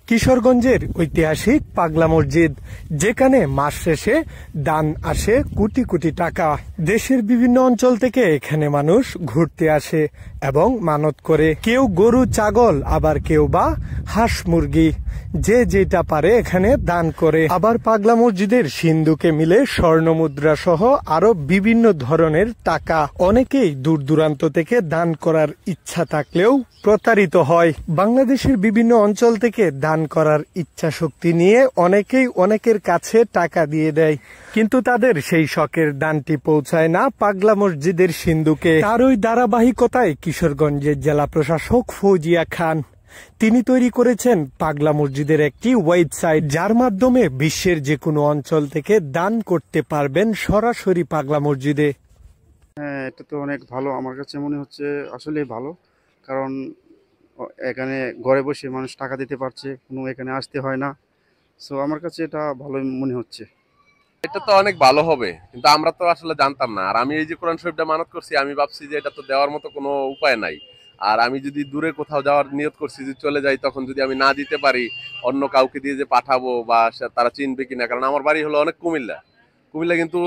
কিশোরগঞ্জের ঐতিহাসিক পাগলা মসজিদ, যেখানে মাস শেষে দান আসে কোটি কোটি টাকা। দেশের বিভিন্ন অঞ্চল থেকে এখানে মানুষ ঘুরতে আসে এবং মানত করে, কেউ গরু ছাগল, আবার কেউ বা হাঁস মুরগি, যে যেটা পারে এখানে দান করে। আবার পাগলা মসজিদের সিন্ধুকে মিলে স্বর্ণ মুদ্রা সহ আরো বিভিন্ন ধরনের টাকা। অনেকেই দূর দূরান্ত থেকে দান করার ইচ্ছা থাকলেও প্রতারিত হয়। বাংলাদেশের বিভিন্ন অঞ্চল থেকে দান করার ইচ্ছা শক্তি নিয়ে অনেকেই অনেকের কাছে টাকা দিয়ে দেয়, কিন্তু তাদের সেই শখের দানটি পৌঁছায় না পাগলা মসজিদের সিন্ধুকে। তারই ধারাবাহিকতায় কিশোরগঞ্জের জেলা প্রশাসক ফৌজিয়া খান, তিনি তৈরি করেছেন পাগলা মসজিদের একটি ওয়েবসাইট, যার মাধ্যমে বিশ্বের যে কোনো অঞ্চল থেকে দান করতে পারবেন সরাসরি পাগলা মসজিদে। হ্যাঁ, এটা তো অনেক ভালো। আমার কাছে মনে হচ্ছে আসলেই ভালো, কারণ এখানে ঘরে বসে মানুষ টাকা দিতে পারছে, কোনো এখানে আসতে হয় না। সো আমার কাছে এটা ভালোই মনে হচ্ছে। এটা তো অনেক ভালো হবে, কিন্তু আমরা তো আসলে জানতাম না। আর আমি এই যে কোরআন শরীফটা মানত করছি, আমি ভাবছি যে এটা তো দেওয়ার মতো কোনো উপায় নাই। আর আমি যদি দূরে কোথাও যাওয়ার নিয়ত করছি, যদি চলে যাই, তখন যদি আমি না দিতে পারি, অন্য কাউকে দিয়ে যে পাঠাবো বা তারা চিনবে কিনা, কারণ আমার বাড়ি হলো অনেক কুমিল্লা। কুমিল্লা কিন্তু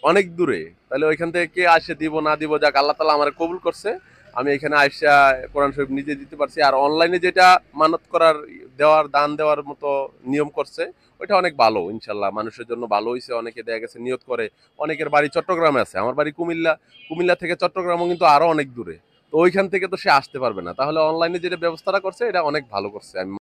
অনেক দূরে, তাহলে ওইখান থেকে কে আসে দিব না দিব, যাক আল্লাহ তাআলা আমার কবুল করছে, আমি এখানে আইসা কোরআন শরীফ নিজে দিতে পারছি। আর অনলাইনে যেটা মানত করার, দেওয়ার, দান দেওয়ার মতো নিয়ম করছে, ওইটা অনেক ভালো। ইনশাল্লাহ মানুষের জন্য ভালো হয়েছে। অনেকে দেখা গেছে নিয়ত করে, অনেকের বাড়ি চট্টগ্রামে আছে, আমার বাড়ি কুমিল্লা, কুমিল্লা থেকে চট্টগ্রামও কিন্তু আরো অনেক দূরে। তো ওইখান থেকে তো সে আসতে পারবে না, তাহলে অনলাইনে যেটা ব্যবস্থাটা করছে এটা অনেক ভালো করছে। আমি